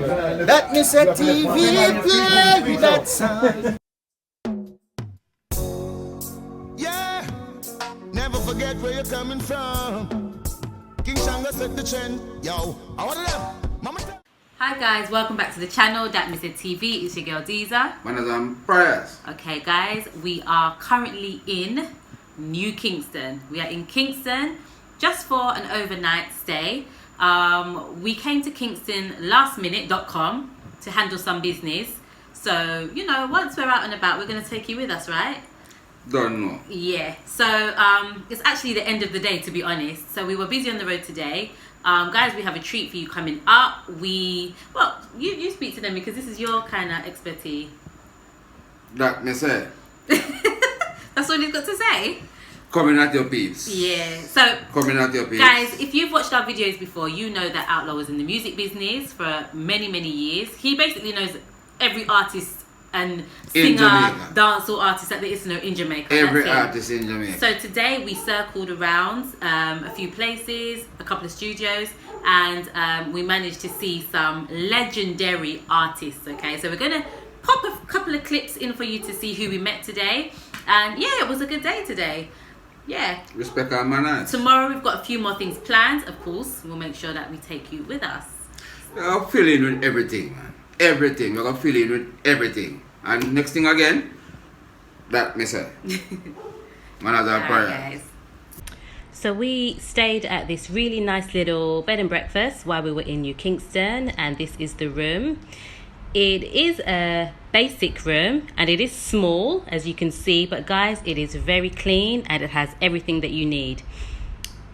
That me say TV play that song. Yeah, never forget where you're coming from. Kingston go set the trend. Yo, I want them. Mama. Hi guys, welcome back to the channel, datmisehtv. It's your girl Diza. Manazam prayers. Okay guys, we are currently in New Kingston. We are in Kingston just for an overnight stay. We came to Kingston lastminute.com to handle some business. So, you know, once we're out and about, we're going to take you with us, right? Don't know. Yeah, so it's actually the end of the day, to be honest. So we were busy on the road today. Guys, we have a treat for you coming up. Well, you speak to them because this is your kind of expertise. That me say. That's all you've got to say? Coming at your peeps. Yeah, so coming at your peeps. Guys, if you've watched our videos before, you know that Outlaw was in the music business for many years. He basically knows every artist and singer, dancehall artist that there is to know in Jamaica. Every artist in Jamaica. So today we circled around a few places, a couple of studios, and we managed to see some legendary artists. Okay, so we're gonna pop a couple of clips in for you to see who we met today. And yeah, it was a good day today. Yeah. Respect our manners. Tomorrow we've got a few more things planned. Of course, we'll make sure that we take you with us. I'm feeling with everything, man. Everything. We're gonna fill in with everything. And next thing again, that me say. Manazam prayers. Guys. So we stayed at this really nice little bed and breakfast while we were in New Kingston, and this is the room. It is a basic room and it is small, as you can see, but guys, it is very clean and it has everything that you need.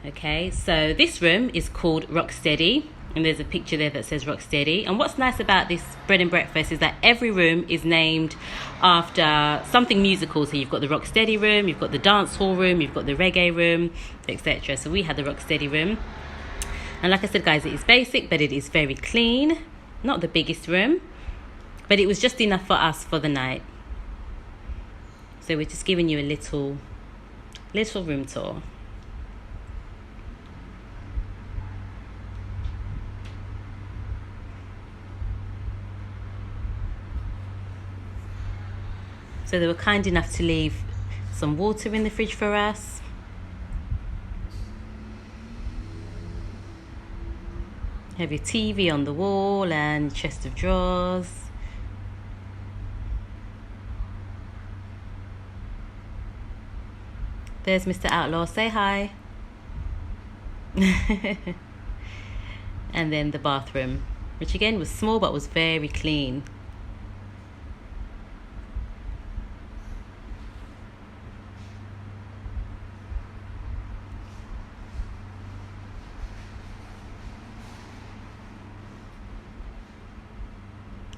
Okay, so this room is called Rocksteady, and there's a picture there that says Rocksteady. And what's nice about this bread and breakfast is that every room is named after something musical. So you've got the Rocksteady room, you've got the dance hall room, you've got the reggae room, etc. So we had the Rocksteady room, and like I said guys, it is basic but it is very clean. Not the biggest room, but it was just enough for us for the night. So we're just giving you a little room tour. So they were kind enough to leave some water in the fridge for us. You have your TV on the wall and chest of drawers. There's Mr. Outlaw, say hi. And then the bathroom, which again was small but was very clean.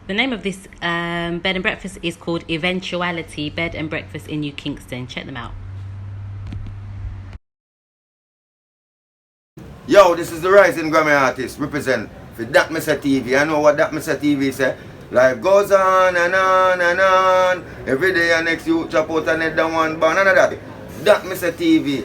The name of this bed and breakfast is called Eventuality Bed and Breakfast in New Kingston. Check them out. Yo, this is the rising Grammy artist represent for datmisehtv. I know what datmisehtv say. Life goes on and on and on. Every day and next you chop out and head down one bar. None of that. datmisehtv.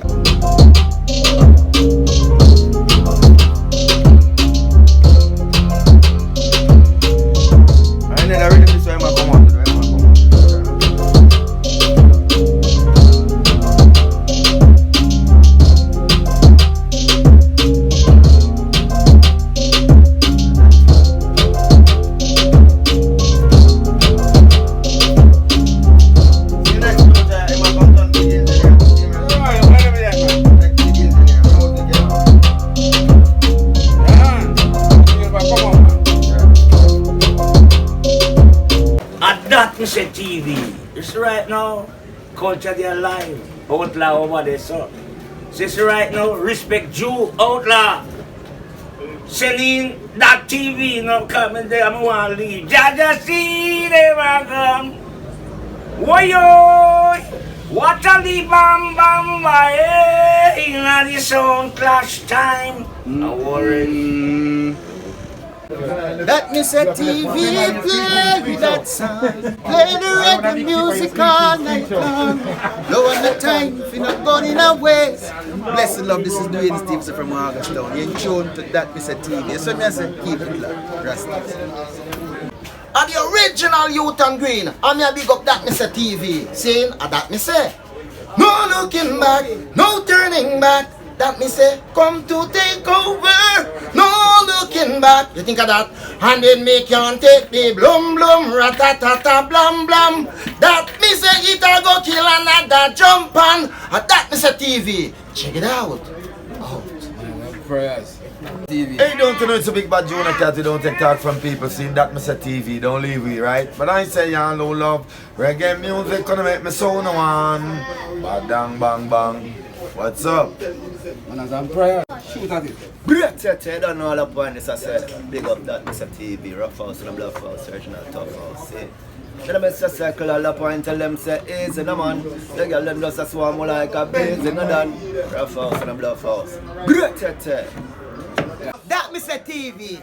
I never really this way I come on. TV. This right now, culture they alive. Outlaw over there, so. This right now, respect Jew, Outlaw. Selling that TV, no coming there, I want to leave. Jaja see them come. Woyo! What a the bam bam in the sound clash time. No worry. That me say TV play that song, play the reggae music all night long. Low on the time, if you're not going in a ways. Blessed love, this is DUANE Stevenson from Augustown. You're in tune to That Me Say TV. So me say, keep it locked. Rastas. And the original youth and green, I'm here big up That Me Say TV. Saying, that me say. No looking back, no turning back. That me say, come to take over. No looking back. You think of that? And then me can't take the blum blum, ratatata blum blum. That me say, it a go kill another jump on. That me say TV. Check it out. Prayers. TV. Hey, don't you know it's a big bad Jonah cat, you don't take talk from people seeing That Me Say TV, don't leave we, right? But I say y'all no love, reggae music gonna make me so no one. Badang bang bang. What's up? Man, as I'm prayer. Shoot at it. I don't know all up on this. I said, big up That Me Say TV, rough house and a bluff house, original tough house. See? Then I say circle all up and tell them say easy no man. The girl them just a swarm like a bees in a done. Rough house and a bluff house. That Me Say TV.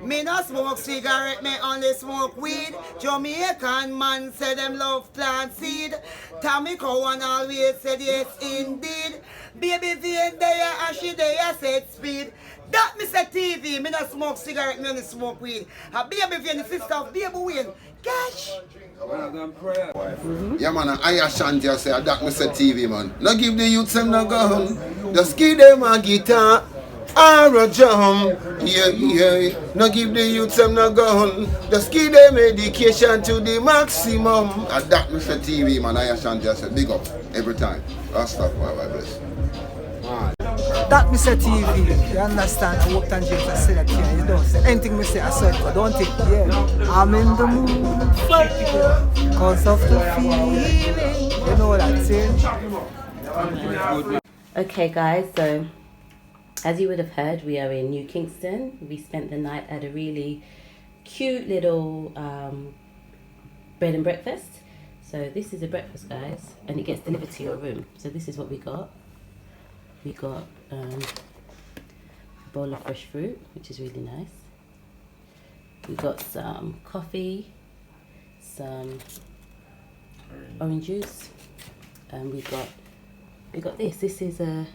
Me no smoke cigarette, me only smoke weed. Jamaican man say them love plant seed. Tommy Cowan always said yes indeed. Baby Vane there and she there said speed. That Me Say TV. Me no smoke cigarette, me only smoke weed. A Baby Vane, the sister of Baby Wayne. Cash. Yeah man, IYAH SHANTE say That Me Say TV man. No give the youths them no gun. Just give them a guitar or a drum. Yeah. No give the youths them no gun. Just give them education to the maximum. That Me Say TV man, IYAH SHANTE say big up every time. Rastafari bless. That Me Say TV, you understand? I worked on James, I said that here. You don't say anything me say, I said, but don't think, yeah. I'm in the mood for you, cause of the feeling. You know what I'm saying? Okay guys, so as you would have heard, we are in New Kingston. We spent the night at a really cute little bed and breakfast. So this is a breakfast, guys, and it gets delivered to your room. So this is what we got. We got a bowl of fresh fruit, which is really nice. We got some coffee, some orange juice, and we got this. This is a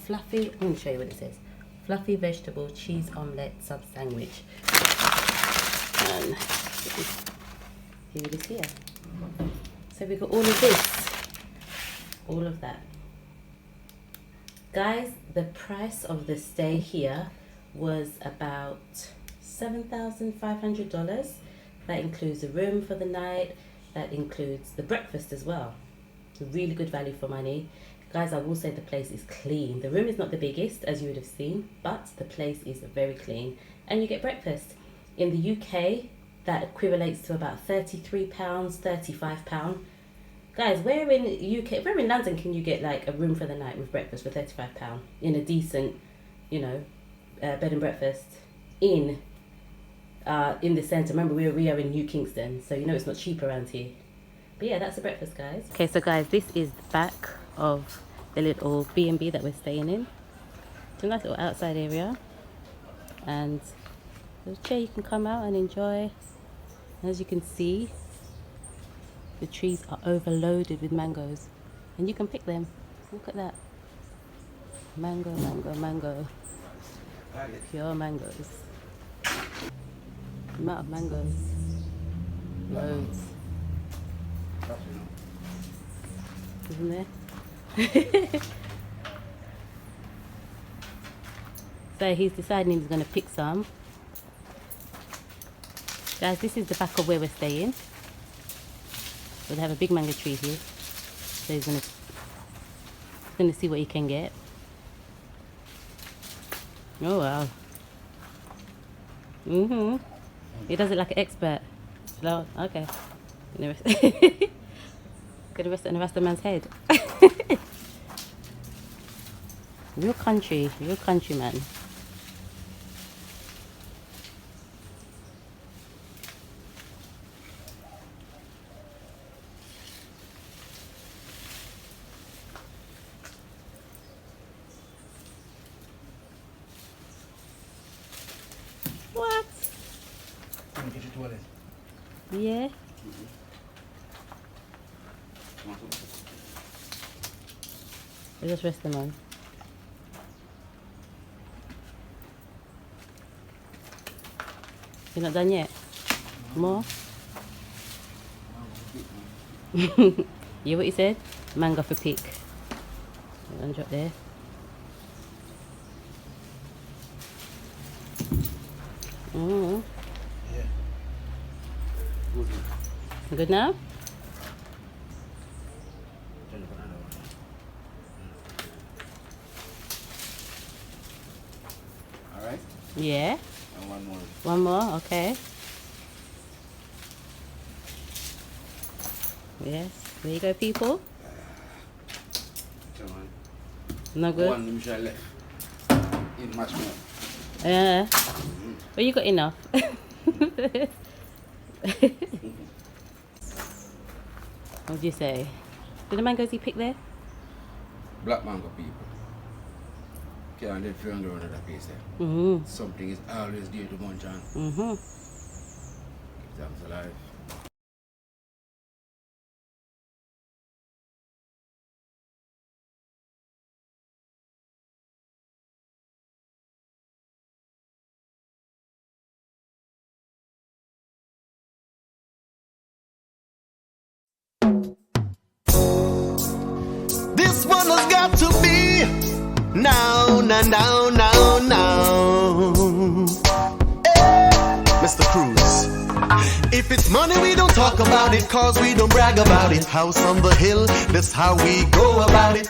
fluffy. I'm going to show you what it says. Fluffy vegetable cheese omelette sub sandwich. And here it is here. So we got all of this, all of that. Guys, the price of the stay here was about $7,500. That includes the room for the night. That includes the breakfast as well. Really good value for money. Guys, I will say the place is clean. The room is not the biggest, as you would have seen, but the place is very clean. And you get breakfast. In the UK, that equivalates to about £33, £35. Guys, where in UK, where in London can you get like a room for the night with breakfast for £35 in a decent, you know, bed and breakfast in the centre? Remember, we are in New Kingston, so you know it's not cheap around here. But yeah, that's the breakfast, guys. Okay, so guys, this is the back of the little B&B that we're staying in. It's a nice little outside area, and there's a chair you can come out and enjoy. As you can see, the trees are overloaded with mangoes, and you can pick them. Look at that. Mango, mango, mango. Pure mangoes. The amount of mangoes. Loads. Isn't there? So he's deciding he's going to pick some. Guys, this is the back of where we're staying. So they have a big mango tree here. So he's gonna see what he can get. Oh wow. He does it like an expert. No, okay. Gonna rest it on the rest of man's head. Real countryman. Yeah. We just rest them on. You're not done yet? More? Yeah, what you said? Mango for pick. One drop there. Mm. Yeah. Good now? Alright? Yeah. And one more. One more, okay. Yes, there you go, people. Come on. No good? One Michelle left. In much more. Yeah. Well, you got enough. What would you say? Did the mangoes you pick there? Black mango people. Can't let fear and grow another place there. Mm-hmm. Something is always there to munch on. Mm-hmm. Keep them alive. This one has got to be now, now, now, now, now. Hey, Mr. Cruz. If it's money, we don't talk about it, cause we don't brag about it. House on the hill, that's how we go about it.